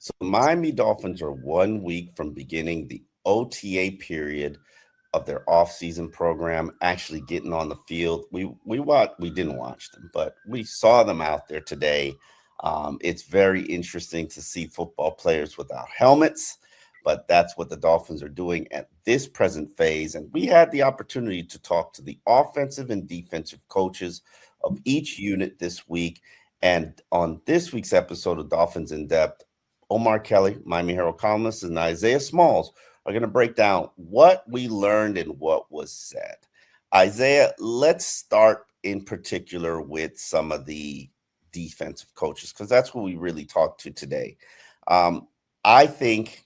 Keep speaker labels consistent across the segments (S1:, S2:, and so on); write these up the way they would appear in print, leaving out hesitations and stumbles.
S1: So Miami Dolphins are 1 week from beginning the OTA period of their offseason program, actually getting on the field. We didn't watch them, but we saw them out there today. It's very interesting to see football players without helmets, but that's what the Dolphins are doing at this present phase. And we had the opportunity to talk to the offensive and defensive coaches of each unit this week. And on this week's episode of Dolphins in Depth, Omar Kelly, Miami Herald columnist, and Isaiah Smalls are going to break down what we learned and what was said. Isaiah, let's start in particular with some of the defensive coaches, because that's what we really talked to today. I think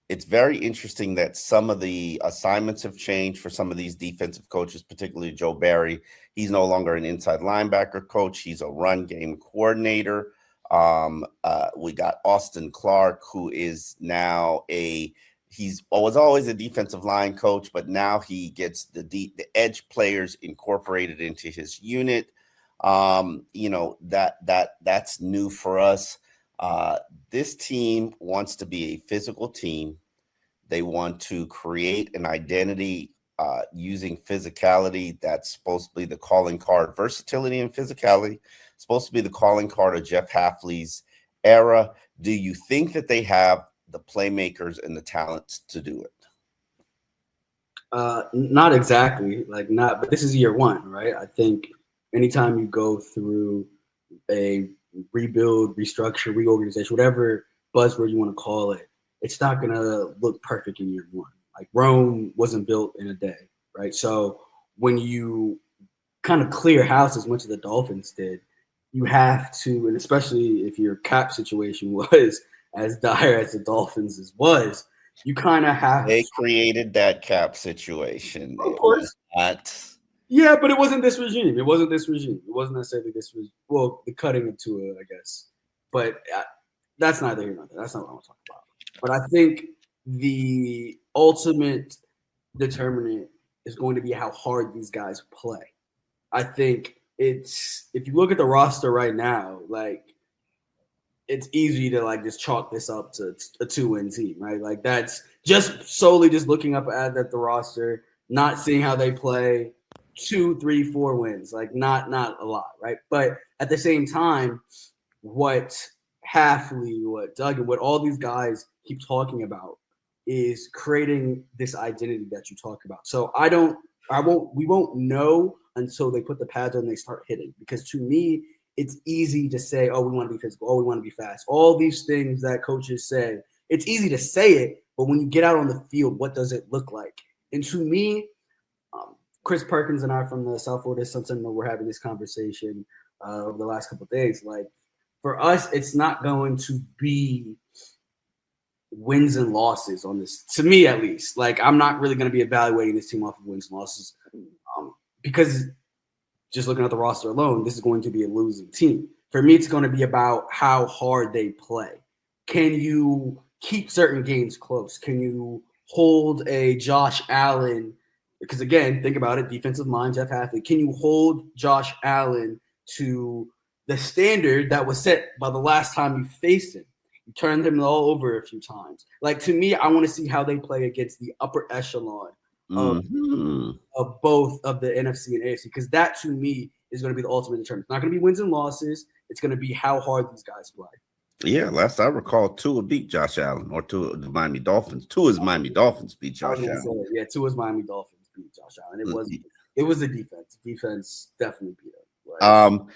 S1: it's very interesting that some of the assignments have changed for some of these defensive coaches, particularly Joe Barry. He's no longer an inside linebacker coach. He's a run game coordinator. We got Austin Clark, who is now was always a defensive line coach, but now he gets the edge players incorporated into his unit. That's new for us. This team wants to be a physical team. They want to create an identity using physicality. That's supposed to be the calling card. Versatility and physicality, supposed to be the calling card of Jeff Hafley's era. Do you think that they have the playmakers and the talents to do it?
S2: Not exactly, but this is year one, right? I think anytime you go through a rebuild, restructure, reorganization, whatever buzzword you want to call it, it's not going to look perfect in year one. Like Rome wasn't built in a day, right? So when you kind of clear house as much as the Dolphins did, you have to, and especially if your cap situation was as dire as the Dolphins was, you kind of have
S1: They created that cap situation.
S2: Of course. Yeah, but it wasn't this regime. It wasn't necessarily this regime. Well, the cutting of Tua, I guess. But that's neither here nor there. That's not what I'm talking about. But I think the ultimate determinant is going to be how hard these guys play. I think if you look at the roster right now, it's easy to just chalk this up to a 2-win team, right? Like that's just solely just looking up at the roster, not seeing how they play. 2, 3, 4 wins, not a lot, right? But at the same time, what Hafley, what Doug, and what all these guys keep talking about is creating this identity that you talk about. So we won't know until they put the pads on and they start hitting. Because to me, it's easy to say, oh, we want to be physical, oh, we want to be fast. All these things that coaches say, it's easy to say it, but when you get out on the field, what does it look like? And to me, Chris Perkins and I from the South Florida Sun-Sentinel were having this conversation over the last couple of days. For us, it's not going to be wins and losses on this, to me at least. I'm not really going to be evaluating this team off of wins and losses because just looking at the roster alone, this is going to be a losing team. For me, it's going to be about how hard they play. Can you keep certain games close? Can you hold a Josh Allen? Because again, think about it, defensive mind, Jeff Hafley. Can you hold Josh Allen to the standard that was set by the last time you faced him? You turned him all over a few times. To me, I want to see how they play against the upper echelon of both of the NFC and AFC, because that to me is going to be the ultimate determinant. It's not going to be wins and losses. It's going to be how hard these guys play.
S1: Yeah, last I recall, Tua beat Josh Allen, or Tua the Miami Dolphins. Tua's Miami Dolphins beat Josh Allen.
S2: Yeah, Tua's Miami Dolphins beat Josh Allen. It was a defense. Defense definitely beat him.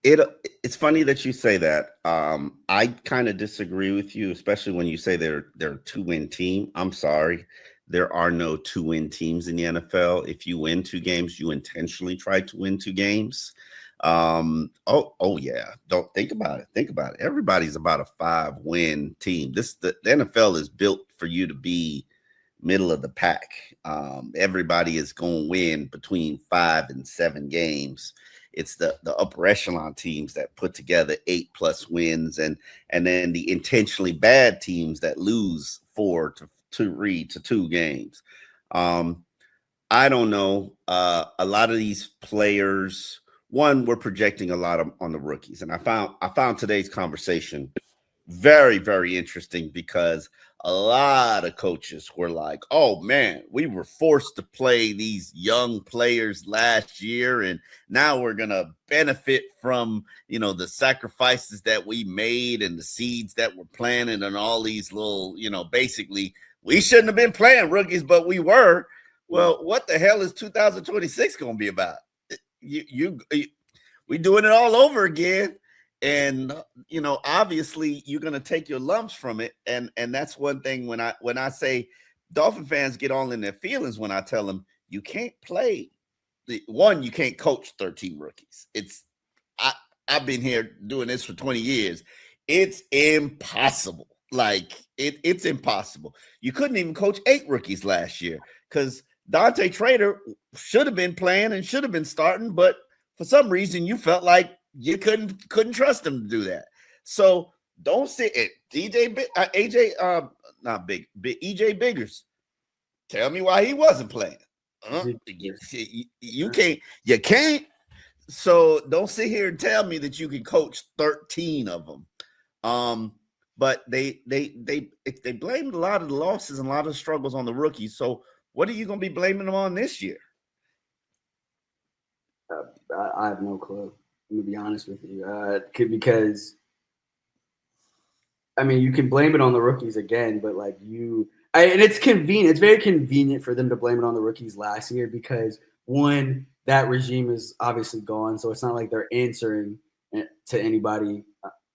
S1: It's funny that you say that. I kind of disagree with you, especially when you say they're a 2-win team. I'm sorry. There are no 2-win teams in the NFL. If you win 2 games, you intentionally try to win 2 games. Yeah. Don't think about it. Think about it. Everybody's about a 5-win team. The NFL is built for you to be middle of the pack. Everybody is going to win between 5 and 7 games. It's the upper echelon teams that put together 8+ wins, and then the intentionally bad teams that lose 4 to 2 games. I don't know. A lot of these players, we're projecting a lot on the rookies, and I found today's conversation very, very interesting because a lot of coaches were like, oh man, we were forced to play these young players last year, and now we're going to benefit from, the sacrifices that we made and the seeds that were planted and all these little, basically we shouldn't have been playing rookies, but we were. Well, what the hell is 2026 going to be about? We doing it all over again. And obviously you're going to take your lumps from it, and that's one thing when I say Dolphin fans get all in their feelings when I tell them you can't play. You can't coach 13 rookies. I've been here doing this for 20 years. It's impossible. Like it's impossible. You couldn't even coach 8 rookies last year because Dante Trader should have been playing and should have been starting, but for some reason you felt like you couldn't trust him to do that. So don't sit it. EJ Biggers. Tell me why he wasn't playing. You can't. So don't sit here and tell me that you can coach 13 of them. But they blamed a lot of the losses and a lot of the struggles on the rookies. So what are you going to be blaming them on this year?
S2: I have no clue. To be honest with you, because you can blame it on the rookies again, but and it's convenient. It's very convenient for them to blame it on the rookies last year because one, that regime is obviously gone, so it's not like they're answering to anybody.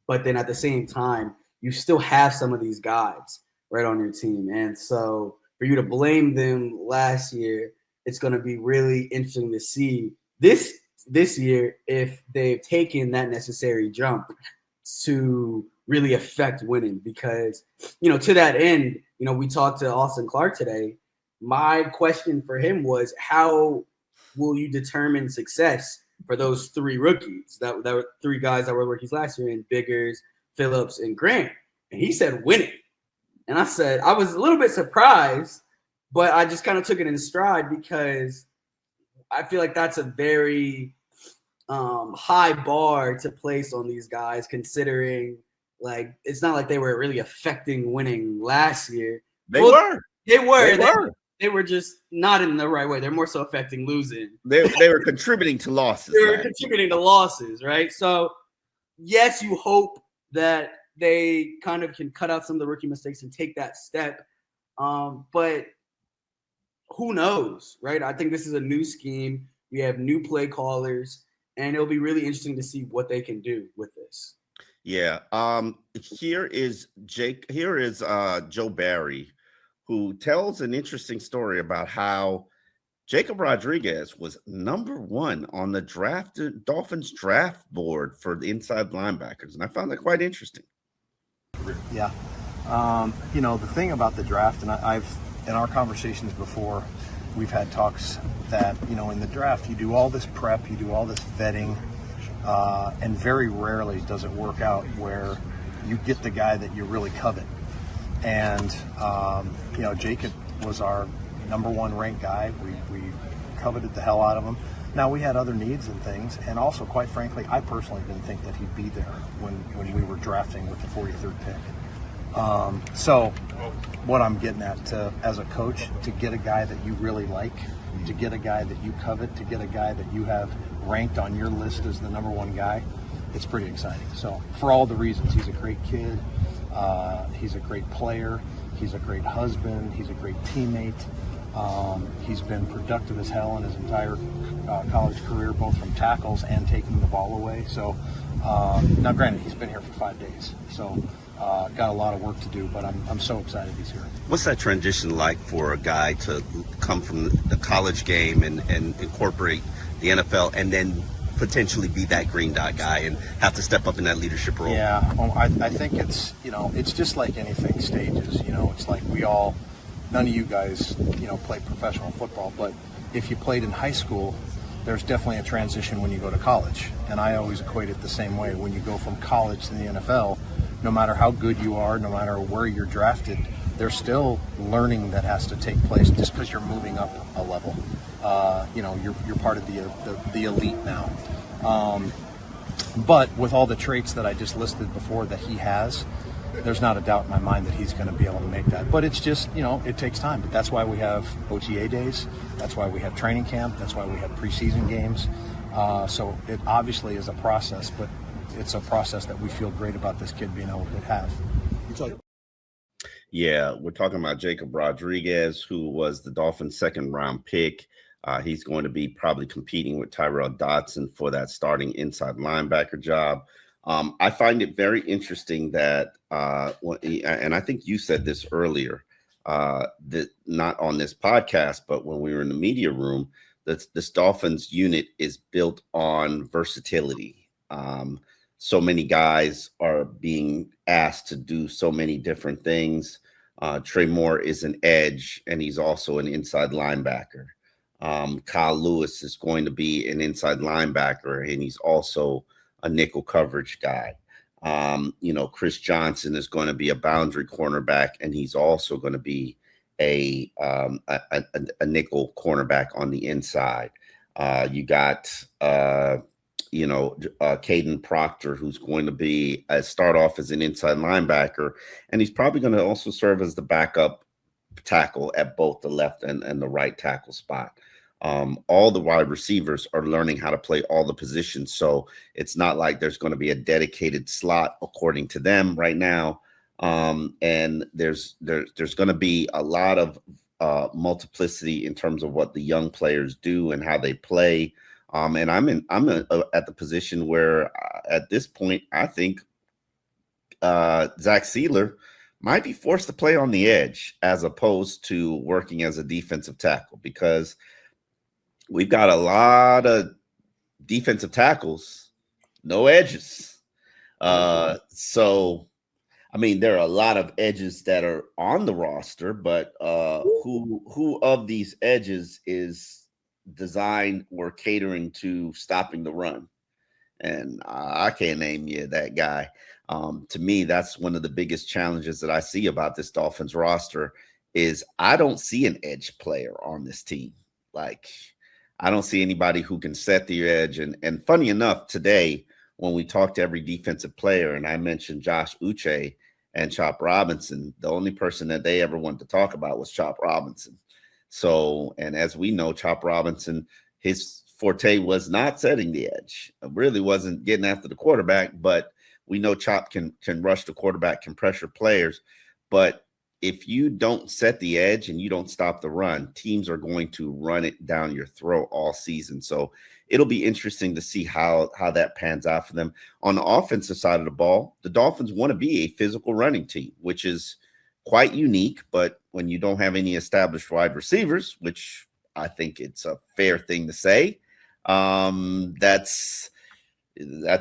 S2: But then at the same time, you still have some of these guys right on your team, and so for you to blame them last year, it's going to be really interesting to see this year if they've taken that necessary jump to really affect winning. Because, to that end, we talked to Austin Clark today. My question for him was, how will you determine success for those 3 rookies? That were 3 guys that were rookies last year, in Biggers, Phillips, and Grant. And he said winning. And I said, I was a little bit surprised, but I just kind of took it in stride because I feel like that's a very high bar to place on these guys, considering it's not like they were really affecting winning last year. They were just not in the right way. They're more so affecting losing.
S1: They were contributing to losses.
S2: They were contributing to losses, right? So yes, you hope that they kind of can cut out some of the rookie mistakes and take that step. But who knows, right? I think this is a new scheme. We have new play callers, and it'll be really interesting to see what they can do with this.
S1: Yeah. Here is Joe Barry, who tells an interesting story about how Jacob Rodirguez was number 1 on the Dolphins draft board for the inside linebackers. And I found that quite interesting.
S3: Yeah. The thing about the draft, and I've, in our conversations before, we've had talks that, in the draft, you do all this prep, you do all this vetting, and very rarely does it work out where you get the guy that you really covet. And, Jacob was our number 1 ranked guy. We coveted the hell out of him. Now, we had other needs and things, and also, quite frankly, I personally didn't think that he'd be there when we were drafting with the 43rd pick. So what I'm getting at, as a coach, to get a guy that you really like, to get a guy that you covet, to get a guy that you have ranked on your list as the number 1 guy, it's pretty exciting. So for all the reasons, he's a great kid, he's a great player, he's a great husband, he's a great teammate. He's been productive as hell in his entire college career, both from tackles and taking the ball away. So now granted, he's been here for 5 days, so got a lot of work to do, but I'm so excited he's here.
S1: What's that transition like for a guy to come from the college game and incorporate the NFL and then potentially be that green dot guy and have to step up in that leadership role?
S3: Yeah, well, I think it's, it's just like anything, stages. It's like none of you guys, play professional football, but if you played in high school, there's definitely a transition when you go to college. And I always equate it the same way. When you go from college to the NFL, no matter how good you are, no matter where you're drafted, there's still learning that has to take place just because you're moving up a level. You're part of the elite now. But with all the traits that I just listed before that he has, there's not a doubt in my mind that he's going to be able to make that. But it's just, it takes time. But that's why we have OTA days. That's why we have training camp. That's why we have preseason games. So it obviously is a process, but it's a process that we feel great about this kid being able to have.
S1: Yeah, we're talking about Jacob Rodirguez, who was the Dolphins' second-round pick. He's going to be probably competing with Tyrell Dodson for that starting inside linebacker job. I find it very interesting that, and I think you said this earlier, that not on this podcast, but when we were in the media room, that this Dolphins unit is built on versatility. So many guys are being asked to do so many different things. Trey Moore is an edge, and he's also an inside linebacker. Kyle Lewis is going to be an inside linebacker, and he's also a nickel coverage guy. Chris Johnson is going to be a boundary cornerback, and he's also going to be a nickel cornerback on the inside. You got Kadyn Proctor, who's going to be start off as an inside linebacker, and he's probably going to also serve as the backup tackle at both the left and the right tackle spot. All the wide receivers are learning how to play all the positions, so it's not like there's going to be a dedicated slot according to them right now. And there's going to be a lot of multiplicity in terms of what the young players do and how they play. And I'm at the position where at this point I think Zach Sealer might be forced to play on the edge as opposed to working as a defensive tackle, because we've got a lot of defensive tackles, no edges. So, I mean, there are a lot of edges that are on the roster, but who of these edges is designed or catering to stopping the run? And I can't name you that guy. To me, that's one of the biggest challenges that I see about this Dolphins roster is I don't see an edge player on this team. Like, I don't see anybody who can set the edge. And funny enough, today, when we talked to every defensive player, and I mentioned Josh Uche and Chop Robinson, the only person that they ever wanted to talk about was Chop Robinson. So, and as we know, Chop Robinson, his forte was not setting the edge. It really wasn't getting after the quarterback, but we know Chop can rush the quarterback, can pressure players. But if you don't set the edge and you don't stop the run, teams are going to run it down your throat all season. So it'll be interesting to see how that pans out for them. On the offensive side of the ball, the Dolphins want to be a physical running team, which is quite unique. But when you don't have any established wide receivers, which I think it's a fair thing to say, that's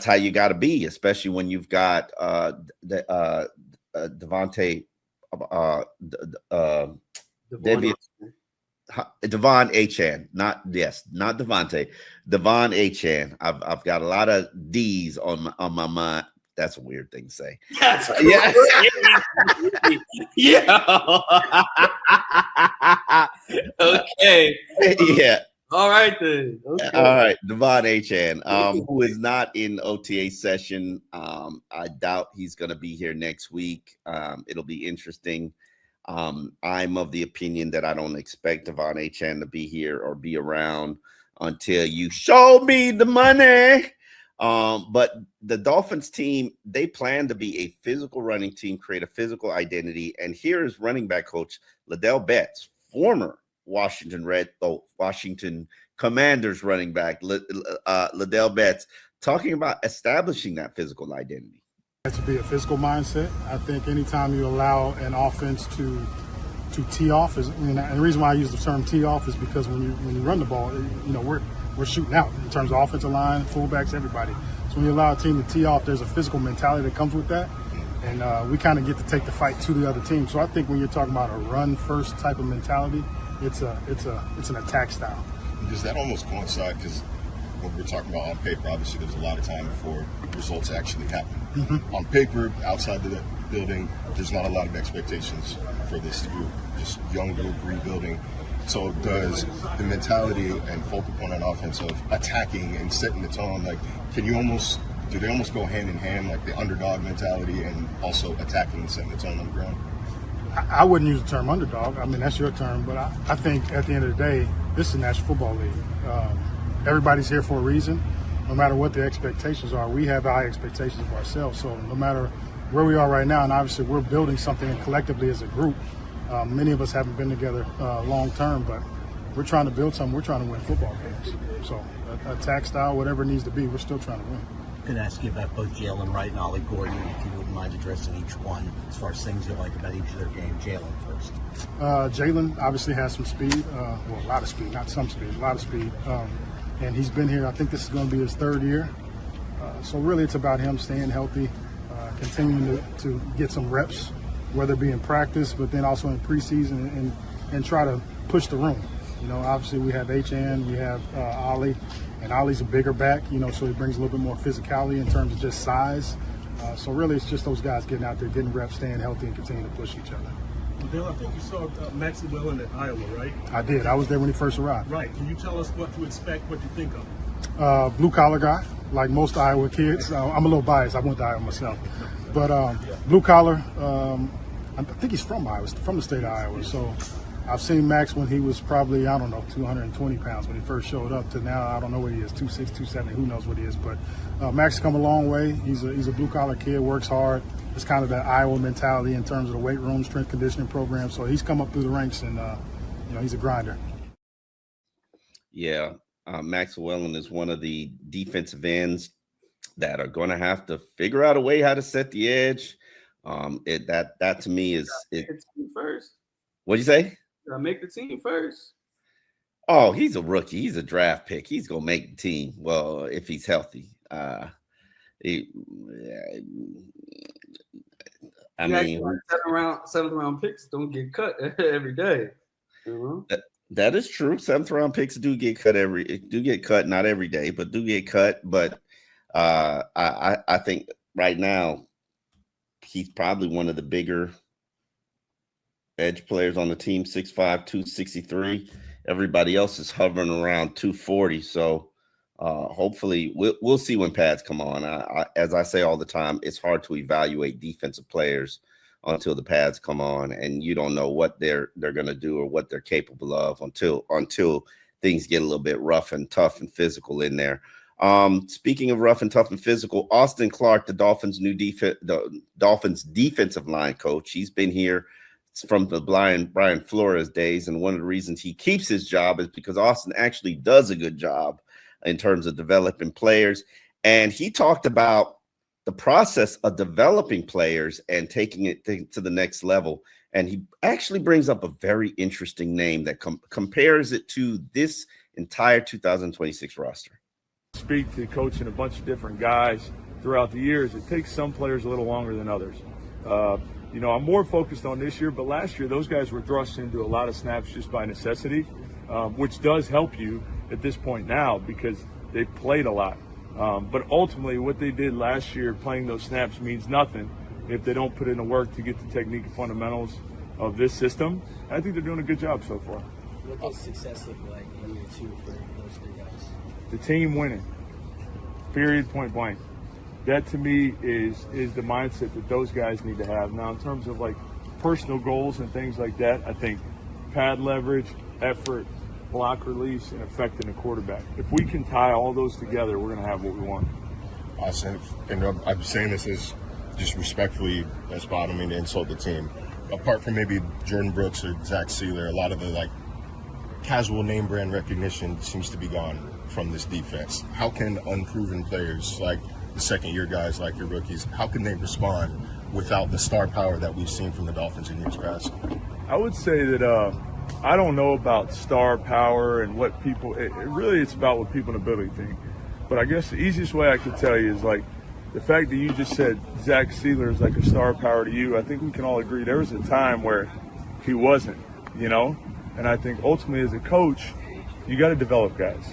S1: how you got to be, especially when you've got Devon Achane, not Devontae, Devon Achane. I've got a lot of D's on my mind. That's a weird thing to say.
S2: That's
S1: yeah.
S2: Yeah. Okay.
S1: Yeah.
S2: All right then. Okay.
S1: All right, Devon Achane, who is not in OTA session. I doubt he's going to be here next week. It'll be interesting. I'm of the opinion that I don't expect Devon Achane to be here or be around until you show me the money. But the Dolphins team, they plan to be a physical running team, create a physical identity. And here is running back coach Ladell Betts, former Washington Commanders running back Ladell Betts, talking about establishing that physical identity.
S4: To be a physical mindset. I think anytime you allow an offense to tee off, and the reason why I use the term tee off is because when you run the ball, we're shooting out in terms of offensive line, fullbacks, everybody. So when you allow a team to tee off, there's a physical mentality that comes with that, and we kind of get to take the fight to the other team. So I think when you're talking about a run first type of mentality, it's an attack style.
S5: Does that almost coincide? Because when we're talking about on paper, obviously there's a lot of time before results actually happen. Mm-hmm. On paper, outside the building, there's not a lot of expectations for this group, just young group rebuilding. So does the mentality and focal point on offense of attacking and setting the tone, like, can you almost do they almost go hand in hand, like the underdog mentality and also attacking and setting the tone on the ground?
S4: I wouldn't use the term underdog. I mean, that's your term, but I think at the end of the day, this is a National Football League. Everybody's here for a reason. No matter what the expectations are, we have high expectations of ourselves. So no matter where we are right now, and obviously we're building something collectively as a group. Many of us haven't been together long term, but we're trying to build something. We're trying to win football games. So attack style, whatever it needs to be, we're still trying to win.
S6: I'm going to ask you about both Jalen Wright and Ollie Gordon, if you wouldn't mind addressing each one as far as things you like about each of their games. Jalen first.
S4: Jalen obviously has some speed, well, a lot of speed, not some speed, a lot of speed. And he's been here, I think this is going to be his third year. So really it's about him staying healthy, continuing to get some reps, whether it be in practice, but then also in preseason and try to push the room. You know, obviously we have HN, we have Ollie, and Ollie's a bigger back, you know, so he brings a little bit more physicality in terms of just size. So really it's just those guys getting out there, getting reps, staying healthy, and continuing to push each other.
S7: Bill, I think you saw Max Llewellyn at Iowa, right?
S4: I did. I was there when he first arrived.
S7: Right. Can you tell us what to expect, what you think of?
S4: Blue collar guy, like most Iowa kids. I'm a little biased. I went to Iowa myself, but blue collar. I think he's from Iowa, from the state of Iowa. So I've seen Max when he was probably, I don't know, 220 pounds when he first showed up to now. I don't know what he is, 260, 270. Who knows what he is? But Max has come a long way. He's a blue collar kid, works hard. It's kind of that Iowa mentality in terms of the weight room, strength conditioning program. So he's come up through the ranks, and he's a grinder.
S1: Yeah, Max Llewellyn is one of the defensive ends that are going to have to figure out a way how to set the edge. That to me is it.
S2: First,
S1: What'd you say?
S2: Make the team first.
S1: Oh, he's a rookie. He's a draft pick. He's gonna make the team. Well, if he's healthy. I mean,
S2: seventh round picks don't get cut every day. You know?
S1: That is true. Seventh round picks do get cut not every day, but do get cut. But I think right now he's probably one of the bigger edge players on the team, 6'5", 263. Everybody else is hovering around 240. So hopefully we'll see when pads come on. As I say all the time, it's hard to evaluate defensive players until the pads come on, and you don't know what they're going to do or what they're capable of until things get a little bit rough and tough and physical in there. Speaking of rough and tough and physical, Austin Clark, the Dolphins defensive line coach, he's been here from the Brian Flores days, and one of the reasons he keeps his job is because Austin actually does a good job in terms of developing players. And he talked about the process of developing players and taking it to the next level. And he actually brings up a very interesting name that compares it to this entire 2026 roster.
S8: Speak to coaching a bunch of different guys throughout the years. It takes some players a little longer than others. I'm more focused on this year, but last year those guys were thrust into a lot of snaps just by necessity, which does help you at this point now because they've played a lot. But ultimately what they did last year, playing those snaps, means nothing if they don't put in the work to get the technique and fundamentals of this system. I think they're doing a good job so far.
S6: What does success look like in year two for those three guys?
S8: The team winning, period, point blank. That to me is the mindset that those guys need to have. Now in terms of like personal goals and things like that, I think pad leverage, effort, block release, and affecting the quarterback. If we can tie all those together, we're going to have what we want.
S5: Awesome. And I'm saying this as just respectfully as bottoming to insult the team. Apart from maybe Jordan Brooks or Zach Sealer, a lot of the casual name brand recognition seems to be gone from this defense. How can unproven players like the second year guys like your rookies, how can they respond without the star power that we've seen from the Dolphins in years past?
S8: I would say that I don't know about star power and what people, it's about what people in the building think. But I guess the easiest way I could tell you is the fact that you just said Zach Sealer is like a star power to you. I think we can all agree there was a time where he wasn't, and I think ultimately as a coach, you got to develop guys.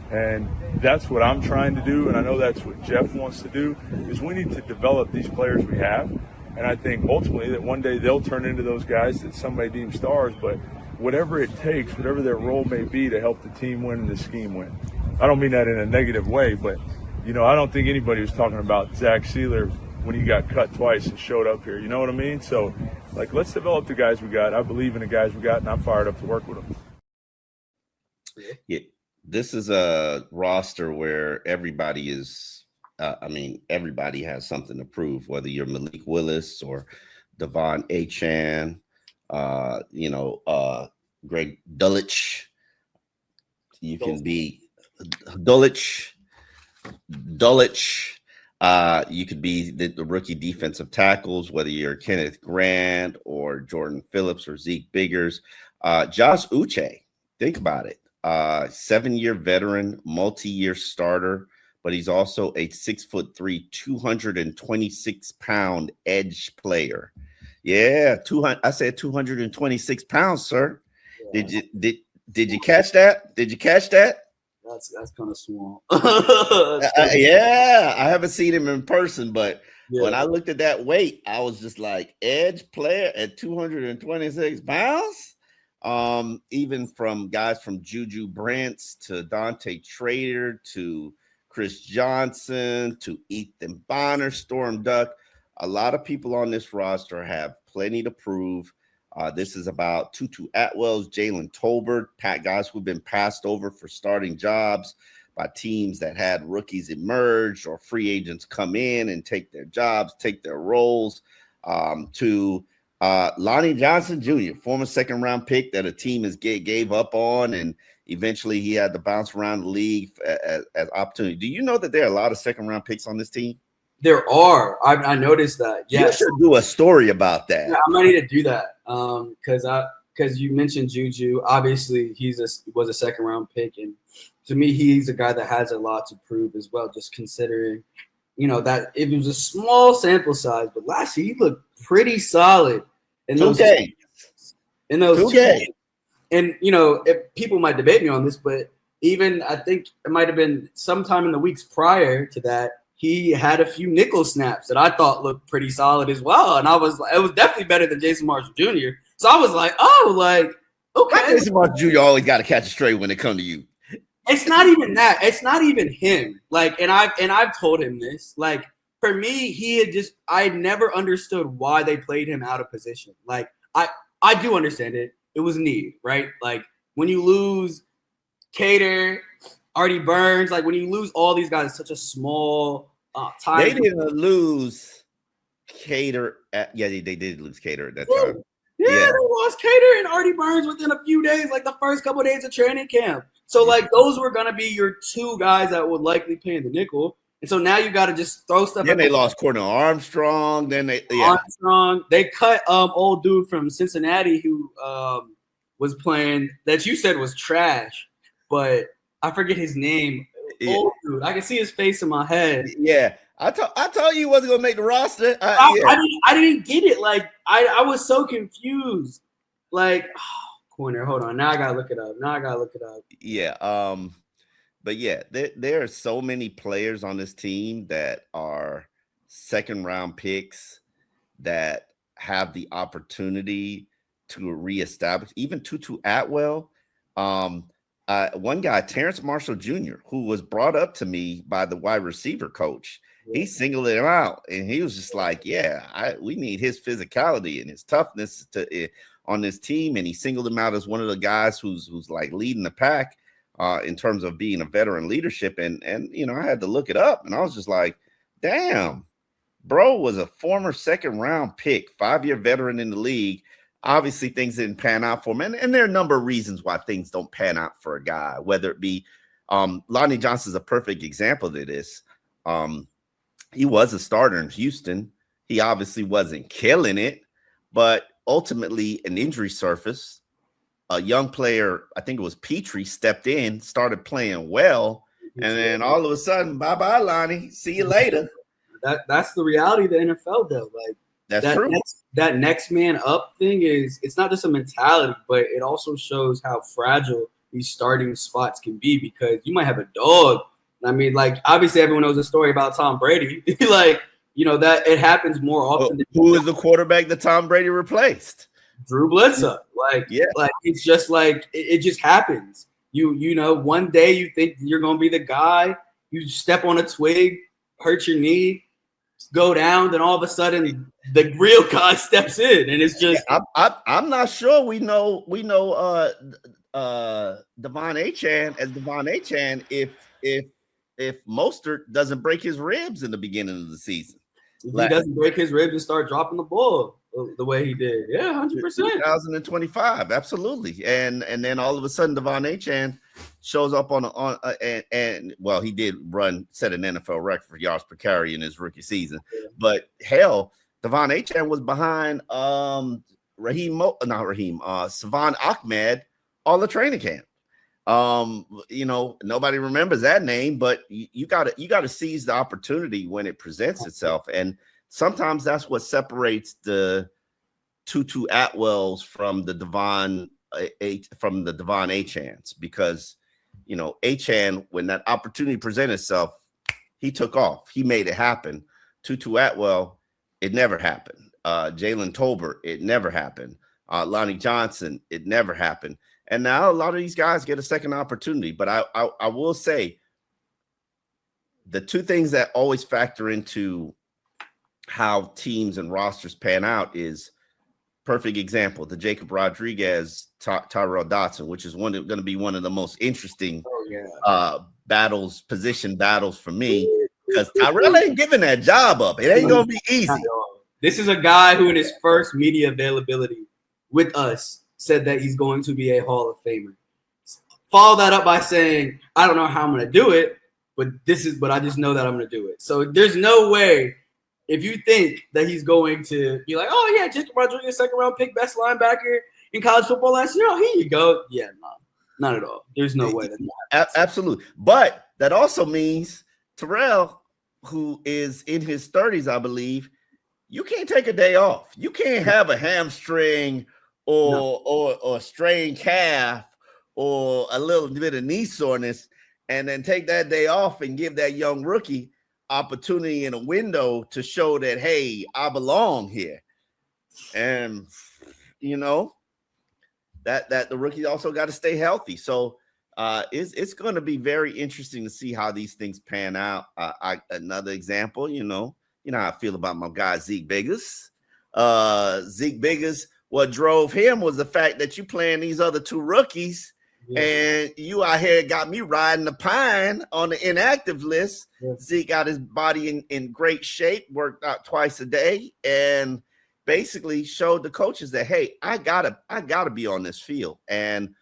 S8: And that's what I'm trying to do, and I know that's what Jeff wants to do, is we need to develop these players we have. And I think ultimately that one day they'll turn into those guys that somebody deems stars, but whatever it takes, whatever their role may be to help the team win and the scheme win. I don't mean that in a negative way, but I don't think anybody was talking about Zach Sealer when he got cut twice and showed up here. You know what I mean? So, let's develop the guys we got. I believe in the guys we got, and I'm fired up to work with them.
S1: Yeah, this is a roster where everybody is. Everybody has something to prove. Whether you're Malik Willis or Devon Achane, Greg Dulcich. You can be Dulcich. You could be the rookie defensive tackles, whether you're Kenneth Grant or Jordan Phillips or Zeke Biggers. Josh Uche, think about it. 7-year veteran, multi-year starter, but he's also a 6'3", 226-pound edge player. Yeah, 200. I said 226 pounds, sir. Yeah. Did you catch that? Did you catch that?
S2: That's kind of small.
S1: Yeah, I haven't seen him in person, but when I looked at that weight, I was just like, edge player at 226 pounds. Even from guys from Juju Brents to Dante Trader to Chris Johnson to Ethan Bonner, Storm Duck. A lot of people on this roster have plenty to prove. This is about Tutu Atwell's, Jalen Tolbert, guys who've been passed over for starting jobs by teams that had rookies emerge or free agents come in and take their jobs, take their roles, to Lonnie Johnson Jr., former second-round pick that a team gave up on, and eventually he had to bounce around the league as opportunity. Do you know that there are a lot of second-round picks on this team?
S2: There are. I noticed that. Yeah,
S1: you should do a story about that.
S2: Yeah, I might need to do that because you mentioned Juju. Obviously, was a second-round pick, and to me, he's a guy that has a lot to prove as well. Just considering, that it was a small sample size, but last year he looked pretty solid in those games. In those 2 games. And if people might debate me on this, but even I think it might have been sometime in the weeks prior to that, he had a few nickel snaps that I thought looked pretty solid as well. And it was definitely better than Jason Marshall Jr. So I was like, okay.
S1: Jason Marshall Jr. always got to catch a straight when it comes to you.
S2: It's not even that. It's not even him. And I've told him this. For me, I never understood why they played him out of position. I do understand it. It was need, right? When you lose Cater, Artie Burns, when you lose all these guys, it's such a small time.
S1: They didn't lose Cater. They did lose Cater at that time.
S2: Yeah, they lost Cater and Artie Burns within a few days, the first couple of days of training camp. So, those were going to be your 2 guys that would likely play in the nickel. And so now you got to just throw stuff.
S1: Then they lost Cornell Armstrong.
S2: Armstrong. They cut old dude from Cincinnati who was playing that you said was trash, but I forget his name. Yeah. Old dude. I can see his face in my head.
S1: Yeah. I told you he wasn't going to make the roster.
S2: I didn't get it. I was so confused. Corner. Hold on. Now I got to look it up.
S1: Yeah. But yeah, there are so many players on this team that are second-round picks that have the opportunity to reestablish. Even Tutu Atwell, one guy, Terrence Marshall Jr., who was brought up to me by the wide receiver coach. He singled him out, and he was just like, we need his physicality and his toughness on this team. And he singled him out as one of the guys who's leading the pack in terms of being a veteran leadership. And I had to look it up, and I was just like, damn, bro was a former second-round pick, 5-year veteran in the league. Obviously, things didn't pan out for him. And there are a number of reasons why things don't pan out for a guy, whether it be Lonnie Johnson's a perfect example of this. He was a starter in Houston. He obviously wasn't killing it, but ultimately an injury surfaced. A young player, I think it was Petrie, stepped in, started playing well, and then all of a sudden, bye-bye, Lonnie. See you later.
S2: That's the reality of the NFL, though.
S1: That's true.
S2: That next man up thing it's not just a mentality, but it also shows how fragile these starting spots can be, because you might have a dog. I mean, obviously everyone knows the story about Tom Brady. That it happens more often.
S1: Who is the quarterback that Tom Brady replaced?
S2: Drew Bledsoe. It's just it just happens. One day you think you're going to be the guy, You step on a twig, hurt your knee, go down, then all of a sudden the real guy steps in, and it's just.
S1: I'm not sure. We know Devon Achane as Devon Achane if Mostert doesn't break his ribs in the beginning of the season.
S2: If he doesn't break his ribs and start dropping the ball the way he did. Yeah, 100%.
S1: 2025, absolutely. And then all of a sudden Devon Achane shows up and he did set an NFL record for yards per carry in his rookie season. Yeah. But hell, Devon Achane was behind Savon Ahmed all the training camp. Nobody remembers that name, but you gotta seize the opportunity when it presents itself. And sometimes that's what separates the Tutu Atwells from the Devon Achanes, because Achane, when that opportunity presented itself, he took off. He made it happen. Tutu Atwell, it never happened. Jalen Tolbert, it never happened. Lonnie Johnson, it never happened. And now a lot of these guys get a second opportunity. But I will say the two things that always factor into how teams and rosters pan out is perfect example, the Jacob Rodirguez, Tyrell Dodson, which is going to be one of the most interesting position battles for me, because Tyrell ain't giving that job up. It ain't going to be easy.
S2: This is a guy who in his first media availability with us said that he's going to be a Hall of Famer. Follow that up by saying, I don't know how I'm going to do it, but I just know that I'm going to do it. So there's no way, if you think that he's going to be like, oh yeah, Jacob Rodriguez, second round pick, best linebacker in college football last year. Oh, here you go. Yeah, no, not at all. There's no way.
S1: Absolutely. But that also means Tyrell, who is in his 30s, I believe, you can't take a day off. You can't have a hamstring or a strained calf or a little bit of knee soreness and then take that day off and give that young rookie opportunity in a window to show that, hey, I belong here. And that the rookie also got to stay healthy. So it's going to be very interesting to see how these things pan out. Another example, you know how I feel about my guy Zeke Biggers. Zeke Biggers, what drove him was the fact that you playing these other two rookies. Yeah. And you out here got me riding the pine on the inactive list. Yeah. Zeke got his body in great shape, worked out twice a day, and basically showed the coaches that, hey, I gotta be on this field. And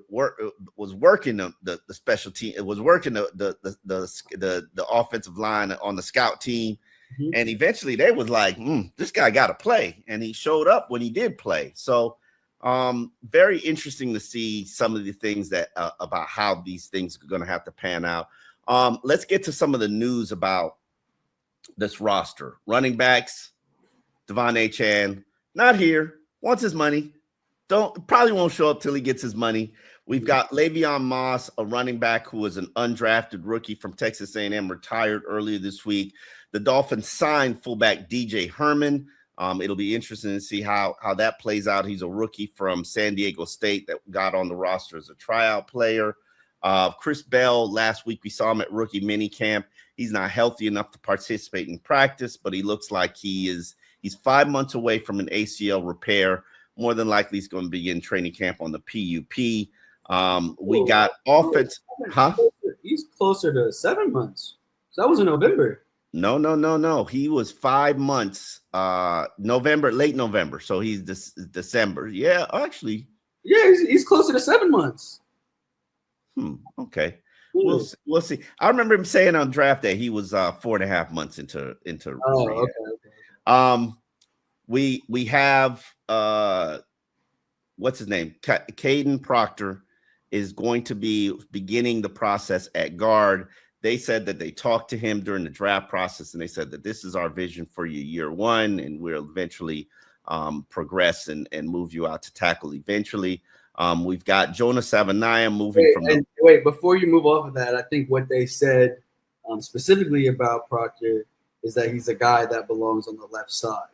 S1: was working the special team. It was working the offensive line on the scout team. Mm-hmm. And eventually they was like, this guy got to play. And he showed up when he did play. So very interesting to see some of the things that about how these things are going to have to pan out. Let's get to some of the news about this roster. Running backs, Devon Achane, not here, wants his money. Probably won't show up till he gets his money. We've got Le'Veon Moss, a running back who was an undrafted rookie from Texas A&M, retired earlier this week. The Dolphins signed fullback DJ Herman. It'll be interesting to see how that plays out. He's a rookie from San Diego State that got on the roster as a tryout player. Chris Bell, last week we saw him at rookie minicamp. He's not healthy enough to participate in practice, but he looks like he's 5 months away from an ACL repair. More than likely he's going to be in training camp on the PUP. We got offense.
S2: He's closer to 7 months. So that was in November.
S1: No. He was 5 months, late November. So he's December. Yeah, actually.
S2: Yeah, he's closer to 7 months.
S1: Okay. We'll see. I remember him saying on draft day he was 4.5 months into.
S2: Oh, okay.
S1: We have what's his name? Kadyn Proctor is going to be beginning the process at guard. They said that they talked to him during the draft process, and they said that this is our vision for you year one, and we'll eventually progress and move you out to tackle eventually. We've got Jonah Savainaea moving
S2: Wait, before you move off of that, I think what they said specifically about Proctor is that he's a guy that belongs on the left side.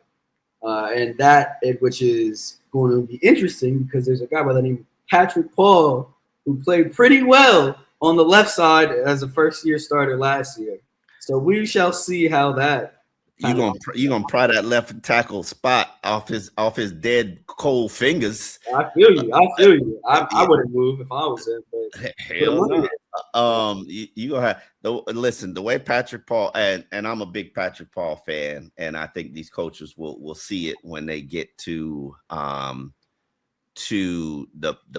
S2: Which is going to be interesting because there's a guy by the name of Patrick Paul who played pretty well on the left side as a first-year starter last year. So we shall see how that.
S1: You gonna pry that left tackle spot off his dead cold fingers.
S2: I feel you. I wouldn't move if I was him, but
S1: hell no. You gonna have listen, the way Patrick Paul and I'm a big Patrick Paul fan, and I think these coaches will see it when they get to the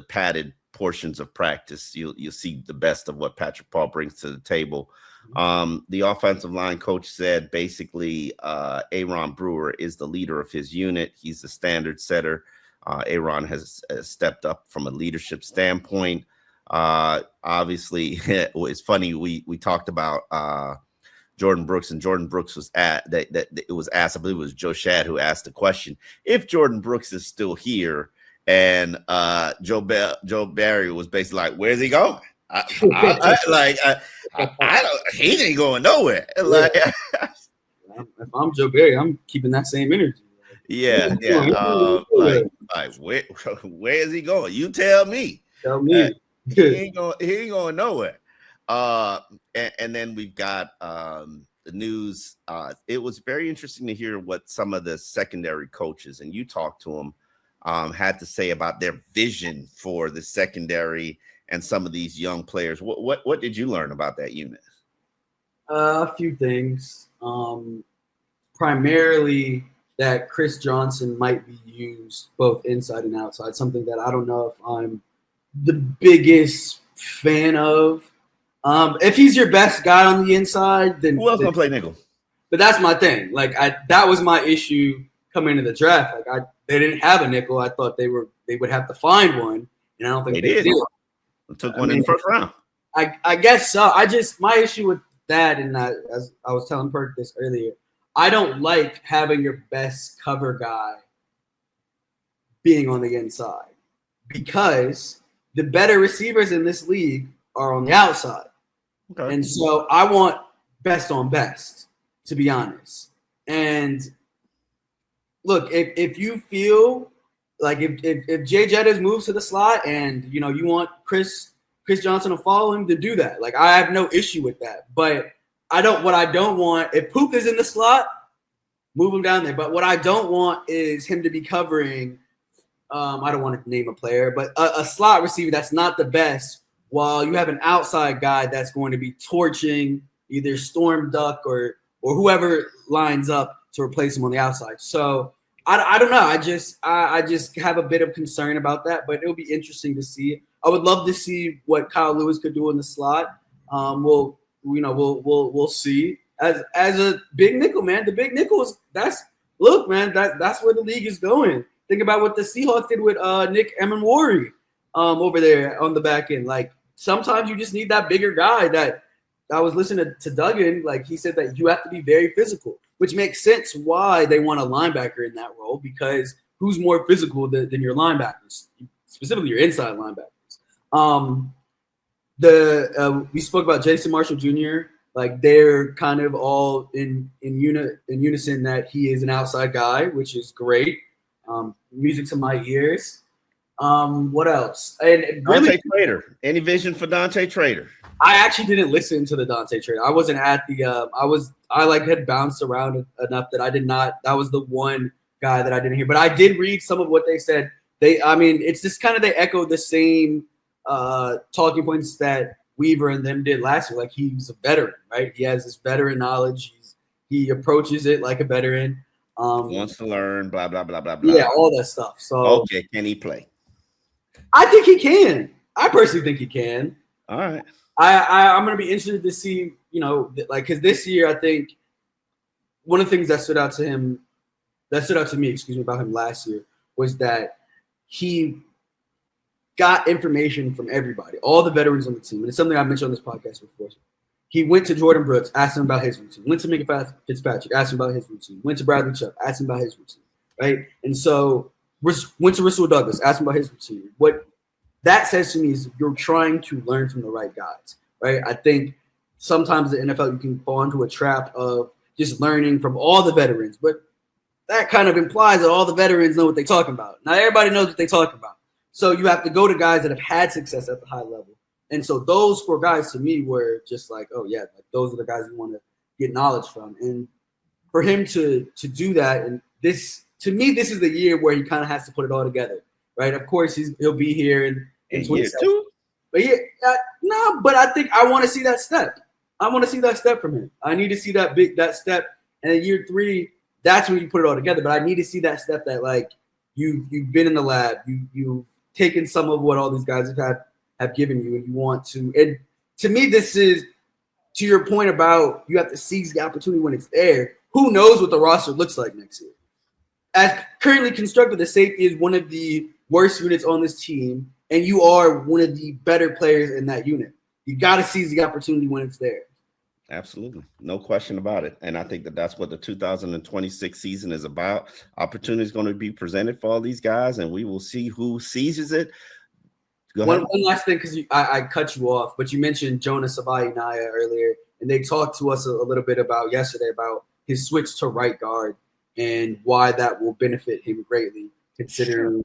S1: padded portions of practice. You'll see the best of what Patrick Paul brings to the table. The offensive line coach said basically Aaron Brewer is the leader of his unit. He's the standard setter. Aaron has stepped up from a leadership standpoint. Obviously, it's funny. We talked about Jordan Brooks, and Jordan Brooks was it was asked. I believe it was Joe Shad who asked the question: if Jordan Brooks is still here, and Joe Barry was basically like, "Where's he going?" I don't. He ain't going nowhere. Like,
S2: if I'm Joe Barry, I'm keeping that same energy.
S1: Yeah. Like where is he going? You tell me.
S2: Tell me.
S1: He ain't going nowhere. And then we've got the news. It was very interesting to hear what some of the secondary coaches, and you talked to them, had to say about their vision for the secondary and some of these young players. What did you learn about that unit?
S2: A few things. Primarily that Chris Johnson might be used both inside and outside, something that I don't know if I'm the biggest fan of. If he's your best guy on the inside, then
S1: who else gonna play nickel?
S2: But that's my thing. Like that was my issue coming into the draft. Like they didn't have a nickel. I thought they would have to find one, and I don't think they did.
S1: They took one in the first round.
S2: I guess so. My issue with that, and that, as I was telling Perk this earlier, I don't like having your best cover guy being on the inside, because the better receivers in this league are on the outside. Okay. And so I want best on best, to be honest. And look, if you feel like if Jay Jettas moves to the slot and you want Chris Johnson to follow him, to do that. Like, I have no issue with that. But what I don't want, if Pook is in the slot, move him down there. But what I don't want is him to be covering, I don't want to name a player, but a slot receiver that's not the best, while you have an outside guy that's going to be torching either Storm Duck or whoever lines up to replace him on the outside. So I don't know. I just have a bit of concern about that, but it'll be interesting to see. I would love to see what Kyle Lewis could do in the slot. We'll see. As a big nickel, man, the big nickels, that's where the league is going. Think about what the Seahawks did with Nick Emenwari over there on the back end. Like, sometimes you just need that bigger guy. That I was listening to Duggan, like he said that you have to be very physical, which makes sense why they want a linebacker in that role, because who's more physical than your linebackers, specifically your inside linebackers. We spoke about Jason Marshall Jr. Like, they're kind of all in unison that he is an outside guy, which is great. Music to my ears. What else? And really,
S1: Dante Trader. Any vision for Dante Trader?
S2: I actually didn't listen to the Dante Trader. I wasn't at the. I had bounced around enough that I did not. That was the one guy that I didn't hear. But I did read some of what they said. It's just kind of, they echo the same talking points that Weaver and them did last year. Like, he's a veteran, right? He has this veteran knowledge. He approaches it like a veteran.
S1: Wants to learn, blah, blah, blah, blah, blah.
S2: Yeah, all that stuff. So
S1: okay, can he play?
S2: I think he can. I personally think he can.
S1: All right.
S2: I'm going to be interested to see, because this year, I think one of the things that stood out to me, about him last year, was that he got information from everybody, all the veterans on the team. And it's something I mentioned on this podcast before. He went to Jordan Brooks, asked him about his routine. Went to Minka Fitzpatrick, asked him about his routine. Went to Bradley Chubb, asked him about his routine, right? And so went to Rodirguez, asked him about his routine. What that says to me is you're trying to learn from the right guys, right? I think sometimes in the NFL you can fall into a trap of just learning from all the veterans, but that kind of implies that all the veterans know what they're talking about. Not everybody knows what they're talking about. So you have to go to guys that have had success at the high level And so those 4 guys to me were just like, oh yeah, like those are the guys you want to get knowledge from. And for him to do that, and this to me, this is the year where he kind of has to put it all together, right? Of course, he'll be here in
S1: year 2.
S2: But yeah, no, but I think I want to see that step. I want to see that step from him. I need to see that step. And in year 3, that's when you put it all together. But I need to see that step that like you've been in the lab, you've taken some of what all these guys have given you, and you want to. And to me, this is to your point about you have to seize the opportunity when it's there. Who knows what the roster looks like next year? As currently constructed, the safety is one of the worst units on this team, and you are one of the better players in that unit. You got to seize the opportunity when it's there.
S1: Absolutely. No question about it. And I think that's what the 2026 season is about. Opportunity is going to be presented for all these guys, and we will see who seizes it.
S2: One last thing, because I cut you off, but you mentioned Jonah Savainaea earlier, and they talked to us a little bit about yesterday about his switch to right guard and why that will benefit him greatly, considering,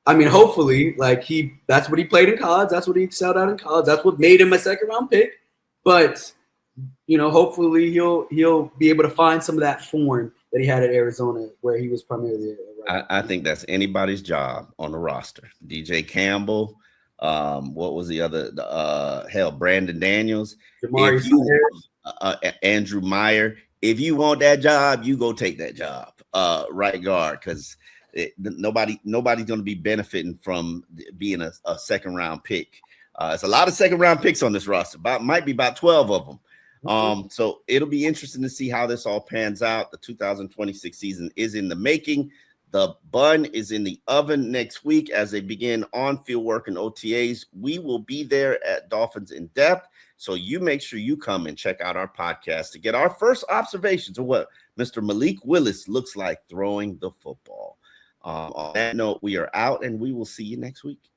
S2: hopefully, that's what he played in college. That's what he excelled at in college. That's what made him a second-round pick. But, hopefully he'll be able to find some of that form that he had at Arizona, where he was primarily
S1: I think that's anybody's job on the roster. DJ Campbell, what was the other? Brandon Daniels, Andrew Meyer. If you want that job, you go take that job, right guard, because nobody's going to be benefiting from being a second round pick. It's a lot of second round picks on this roster. Might be about 12 of them. So it'll be interesting to see how this all pans out. The 2026 season is in the making. The bun is in the oven next week as they begin on-field work and OTAs. We will be there at Dolphins In Depth. So you make sure you come and check out our podcast to get our first observations of what Mr. Malik Willis looks like throwing the football. On that note, we are out, and we will see you next week.